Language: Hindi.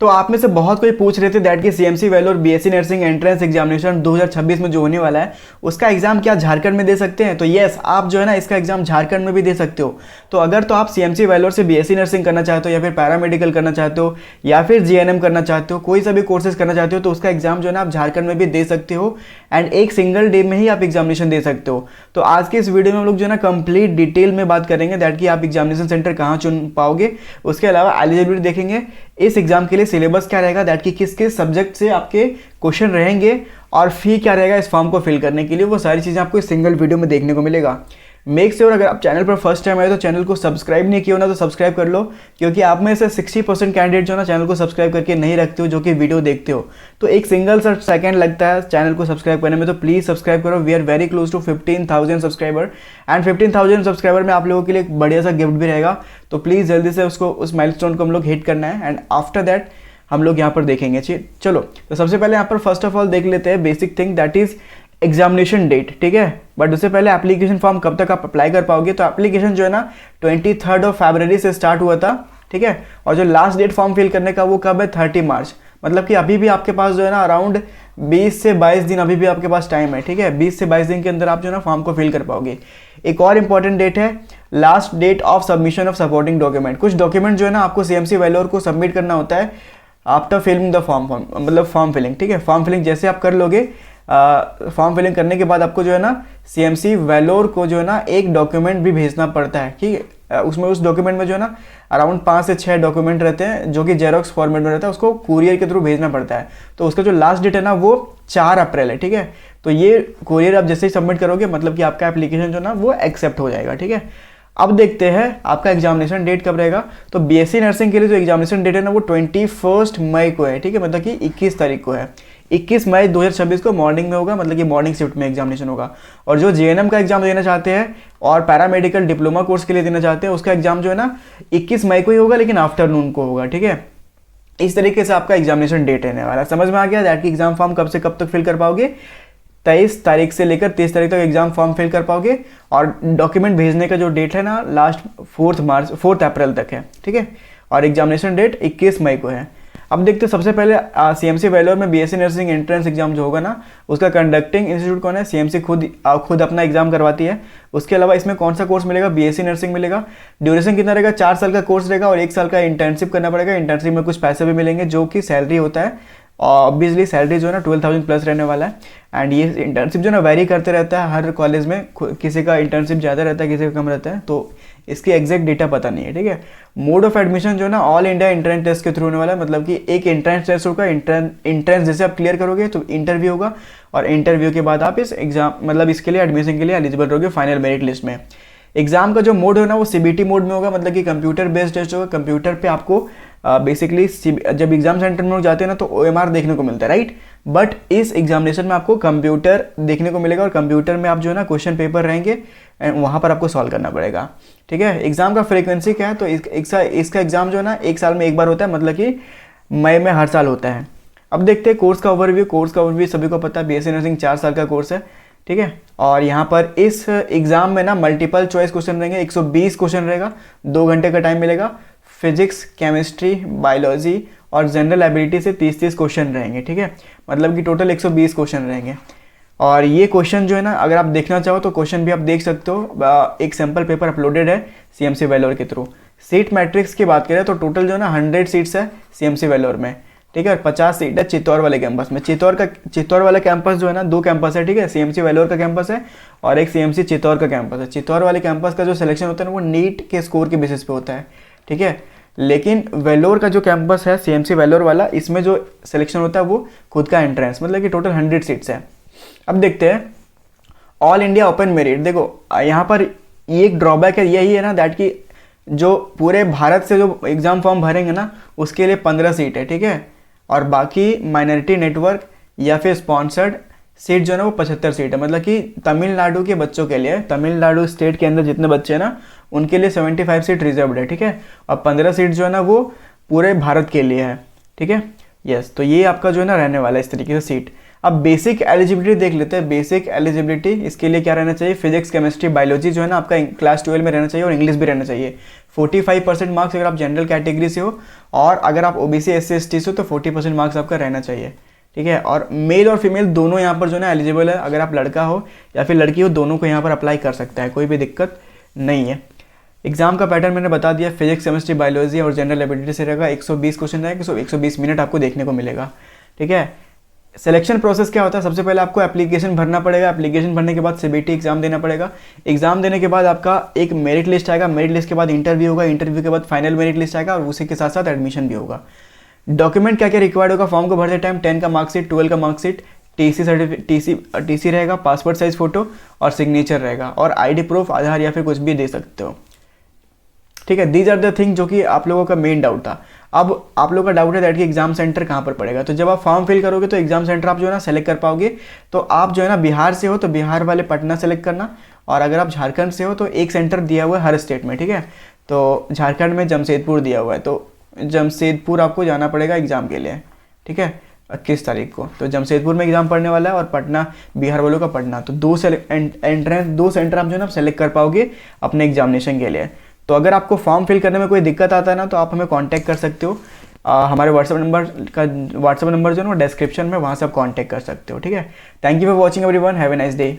तो आप में से बहुत कोई पूछ रहे थे दैट कि CMC Vellore BSc nursing entrance examination 2026 में जो होने वाला है उसका एग्जाम क्या झारखंड में दे सकते हैं। तो यस, आप जो है ना इसका एग्जाम झारखंड में भी दे सकते हो। तो अगर तो आप सीएमसी वैल्यूर से बीएससी नर्सिंग करना चाहते हो या फिर पैरामेडिकल करना चाहते हो या फिर जीएनएम करना चाहते हो, कोई सा भी कोर्सेज करना चाहते हो, तो उसका एग्जाम जो है ना आप झारखंड में भी दे सकते हो एंड एक सिंगल डे में ही आप एग्जामिनेशन दे सकते हो। तो आज के इस वीडियो में हम लोग जो है ना कंप्लीट डिटेल में बात करेंगे दैट कि आप एग्जामिनेशन सेंटर कहाँ चुन पाओगे, उसके अलावा एलिजिबिलिटी देखेंगे, इस एग्जाम के लिए सिलेबस क्या रहेगा दैट कि किस किस सब्जेक्ट से आपके क्वेश्चन रहेंगे और फी क्या रहेगा इस फॉर्म को फिल करने के लिए, वो सारी चीज़ें आपको इस सिंगल वीडियो में देखने को मिलेगा। मेक श्योर अगर आप चैनल पर फर्स्ट टाइम आए तो चैनल को सब्सक्राइब नहीं किया हो ना तो सब्सक्राइब कर लो, क्योंकि आप में से 60% कैंडिडेट जो ना चैनल को सब्सक्राइब करके नहीं रखते हो जो कि वीडियो देखते हो। तो एक सिंगल सा सेकंड लगता है चैनल को सब्सक्राइब करने में, तो प्लीज़ सब्सक्राइब करो। We are very close to 15,000 subscriber and 15,000 subscriber में आप लोगों के लिए एक बढ़िया सा गिफ्ट भी रहेगा। तो प्लीज़ जल्दी से उस माइलस्टोन को हम लोग हिट करना है एंड आफ्टर दैट हम लोग यहाँ पर देखेंगे। चलो, तो सबसे पहले यहाँ पर फर्स्ट ऑफ ऑल देख लेते हैं basic thing that is examination date, ठीक है। बट उससे पहले एप्लीकेशन फॉर्म कब तक आप अप्लाई कर पाओगे, तो एप्लीकेशन जो है ना 23 फरवरी से स्टार्ट हुआ था, ठीक है। और जो लास्ट डेट फॉर्म फिल करने का वो कब है, 30 मार्च। मतलब कि अभी भी आपके पास जो है ना अराउंड 20 से 22 दिन अभी भी आपके पास टाइम है, ठीक है। 20 से 22 दिन के अंदर आप जो है ना फॉर्म को फिल कर पाओगे। एक और इंपॉर्टेंट डेट है last date of submission of supporting document. कुछ डॉक्यूमेंट जो है ना आपको सीएमसी वैल्यूर को सबमिट करना होता है आफ्टर फिलिंग द फॉर्म, मतलब फॉर्म फिलिंग, ठीक है। फॉर्म फिलिंग जैसे आप कर लोगे, फॉर्म फिलिंग करने के बाद आपको जो है ना सीएमसी वैल्यूर को जो है ना एक डॉक्यूमेंट भी भेजना पड़ता है, ठीक है। उसमें उस डॉक्यूमेंट में जो है ना अराउंड 5 से 6 डॉक्यूमेंट रहते हैं जो कि जेरोक्स फॉर्मेट में रहता है, उसको कुरियर के थ्रू भेजना पड़ता है। तो उसका जो लास्ट डेट है ना वो 4 अप्रैल है, ठीक है। तो ये कुरियर आप जैसे ही सबमिट करोगे मतलब कि आपका एप्लीकेशन जो है ना वो एक्सेप्ट हो जाएगा, ठीक है। अब देखते हैं आपका एग्जामिनेशन डेट कब रहेगा। तो बीएससी नर्सिंग के लिए जो एग्जामिनेशन डेट है ना वो 21 मई को है, ठीक है। मतलब कि 21 तारीख को है। 21 मई 2026 को मॉर्निंग में होगा, मतलब कि मॉर्निंग शिफ्ट में एग्जामिनेशन होगा। और जो जीएनएम का एग्जाम देना चाहते हैं और पैरामेडिकल डिप्लोमा कोर्स के लिए देना चाहते हैं उसका एग्जाम जो है ना 21 मई को ही होगा, लेकिन आफ्टरनून को होगा, ठीक है। इस तरीके से आपका एग्जामिनेशन डेट रहने वाला है। समझ में आ गया दैट की एग्जाम फॉर्म कब से कब तक फिल कर पाओगे। 23 तारीख से लेकर 30 तारीख तक एग्जाम फॉर्म फिल कर पाओगे और डॉक्यूमेंट भेजने का जो डेट है ना लास्ट 4 अप्रैल तक है, ठीक है। और एग्जामिनेशन डेट 21 मई को है। अब देखते हैं सबसे पहले सीएमसी वैल्यूर में बीएससी नर्सिंग एंट्रेंस एग्जाम जो होगा ना उसका कंडक्टिंग इंस्टीट्यूट कौन है, सीएमसी खुद अपना एग्जाम करवाती है। उसके अलावा इसमें कौन सा कोर्स मिलेगा, बीएससी नर्सिंग मिलेगा। ड्यूरेशन कितना रहेगा, 4 साल का कोर्स रहेगा और 1 साल का इंटर्नशिप करना पड़ेगा। इंटर्नशिप में कुछ पैसे भी मिलेंगे जो कि सैलरी होता है। ऑब्वियसली सैलरी जो है ना 12,000 प्लस रहने वाला है। एंड ये इंटर्नशिप जो है ना वेरी करते रहता है हर कॉलेज में, किसी का इंटर्नशिप ज़्यादा रहता है किसी का कम रहता है, तो इसकी एग्जैक्ट डेटा पता नहीं है, ठीक है। मोड ऑफ एडमिशन जो है ना ऑल इंडिया एंट्रेंस टेस्ट के थ्रू होने वाला है। मतलब कि एक एंट्रेंस टेस्ट होगा, एंट्रेंस जैसे आप क्लियर करोगे तो इंटरव्यू होगा और इंटरव्यू के बाद आप इस एग्जाम मतलब इसके लिए एडमिशन के लिए एलिजिबल रहोगे फाइनल मेरिट लिस्ट में। एग्जाम का जो मोड है ना वो सीबीटी मोड में होगा, मतलब कि कंप्यूटर बेस्ड टेस्ट होगा। कंप्यूटर पे आपको बेसिकली जब एग्जाम सेंटर में लोग जाते हैं ना तो ओएमआर देखने को मिलता है, राइट। बट इस एग्जामिनेशन में आपको कंप्यूटर देखने को मिलेगा और कंप्यूटर में आप जो है ना क्वेश्चन पेपर रहेंगे एंड वहाँ पर आपको सॉल्व करना पड़ेगा, ठीक है। एग्जाम का फ्रीक्वेंसी क्या है, तो इसका एग्जाम जो है ना 1 साल में 1 बार होता है, मतलब कि मई में हर साल होता है। अब देखते हैं कोर्स का ओवरव्यू सभी को पता है बीएससी नर्सिंग 4 साल का कोर्स है, ठीक है। और यहाँ पर इस एग्जाम में ना मल्टीपल चॉइस क्वेश्चन रहेंगे, 120 क्वेश्चन रहेगा, 2 घंटे का टाइम मिलेगा। फिजिक्स, केमिस्ट्री, बायोलॉजी और जनरल एबिलिटी से 30-30 क्वेश्चन रहेंगे, ठीक है। मतलब कि टोटल 120 क्वेश्चन रहेंगे। और ये क्वेश्चन जो है ना अगर आप देखना चाहो तो क्वेश्चन भी आप देख सकते हो। एक सैम्पल पेपर अपलोडेड है सीएमसी वैल्यूर के थ्रू। सीट मैट्रिक्स की बात करें तो टोटल जो है ना 100 सीट्स है सीएमसी वैल्यूर में, ठीक है। और 50 सीट है चित्तौड़ वाले कैंपस में। चित्तौड़ वाला कैंपस जो है ना 2 कैंपस है, ठीक है। सीएमसी वैल्यूर का कैंपस है और एक सीएमसी चित्तौड़ का कैंपस है। चित्तौड़ वाले कैंपस का जो सिलेक्शन होता है ना वो नीट के स्कोर के बेसिस पे होता है, ठीक है। लेकिन वैल्यूर का जो कैंपस है सीएमसी वैल्यूर वाला, इसमें जो सिलेक्शन होता है वो खुद का एंट्रेंस, मतलब कि टोटल 100 सीट्स है। अब देखते हैं ऑल इंडिया ओपन मेरिट। देखो यहाँ पर ये एक ड्रॉबैक है, यही है ना दैट कि जो पूरे भारत से जो एग्ज़ाम फॉर्म भरेंगे ना उसके लिए 15 सीट है, ठीक है। और बाकी माइनॉरिटी नेटवर्क या फिर स्पॉन्सर्ड सीट जो है ना वो 75 सीट है। मतलब कि तमिलनाडु के बच्चों के लिए, तमिलनाडु स्टेट के अंदर जितने बच्चे हैं ना उनके लिए 75 सीट रिजर्व्ड है, ठीक है। और 15 सीट जो है ना वो पूरे भारत के लिए है, ठीक है। यस, तो ये आपका जो है ना रहने वाला है इस तरीके से सीट। अब बेसिक एलिजिबिलिटी देख लेते हैं। बेसिक एलिजिबिलिटी इसके लिए क्या रहना चाहिए, फिजिक्स, केमिस्ट्री, बायोलॉजी जो है ना आपका क्लास 12 में रहना चाहिए और इंग्लिश भी रहना चाहिए। 45% मार्क्स अगर आप जनरल कैटेगरी से हो, और अगर आप ओबीसी SC ST से हो तो 40% मार्क्स आपका रहना चाहिए, ठीक है। और मेल और फीमेल दोनों यहाँ पर जो है ना एलिजिबल है, अगर आप लड़का हो या फिर लड़की हो दोनों को यहाँ पर अप्लाई कर सकता है, कोई भी दिक्कत नहीं है। एग्जाम का पैटर्न मैंने बता दिया, फिजिक्स केमिस्ट्री बायोलॉजी और जनरल एबिलिटी से रहेगा। 120 क्वेश्चन रहेगा, 120 मिनट आपको देखने को मिलेगा, ठीक है। सिलेक्शन प्रोसेस क्या होता है, सबसे पहले आपको एप्लीकेशन भरना पड़ेगा, एप्लीकेशन भरने के बाद CBT एग्जाम देना पड़ेगा, एग्जाम देने के बाद आपका एक मेरिट लिस्ट आएगा, मेरिट लिस्ट के बाद इंटरव्यू होगा, इंटरव्यू के बाद फाइनल मेरिट लिस्ट आएगा, और उसी के साथ साथ एडमिशन भी होगा। डॉक्यूमेंट क्या क्या रिक्वायर्ड होगा फॉर्म को भरते टाइम, 10 का मार्कशीट, 12 का मार्कशीट, टीसी रहेगा, पासपोर्ट साइज फोटो और सिग्नेचर रहेगा, और ID प्रूफ आधार या फिर कुछ भी दे सकते हो, ठीक है। दीज आर द थिंग जो कि आप लोगों का मेन डाउट था। अब आप लोगों का डाउट है दैट कि एग्जाम सेंटर कहाँ पर पड़ेगा, तो जब आप फॉर्म फिल करोगे तो एग्जाम सेंटर आप जो है ना सेलेक्ट कर पाओगे। तो आप जो है ना बिहार से हो तो बिहार वाले पटना सेलेक्ट करना, और अगर आप झारखंड से हो तो एक सेंटर दिया हुआ है हर स्टेट में, ठीक है। तो झारखंड में जमशेदपुर दिया हुआ है, तो जमशेदपुर आपको जाना पड़ेगा एग्जाम के लिए, ठीक है, 21 तारीख को। तो जमशेदपुर में एग्जाम पढ़ने वाला है, और पटना बिहार वालों का पटना, तो दो सेंटर आप जो है ना सेलेक्ट कर पाओगे अपने एग्जामिनेशन के लिए। तो अगर आपको फॉर्म फिल करने में कोई दिक्कत आता है ना तो आप हमें कांटेक्ट कर सकते हो, हमारे व्हाट्सएप नंबर जो है ना डिस्क्रिप्शन में, वहाँ से आप कांटेक्ट कर सकते हो, ठीक है। Thank you for watching everyone, have a nice day.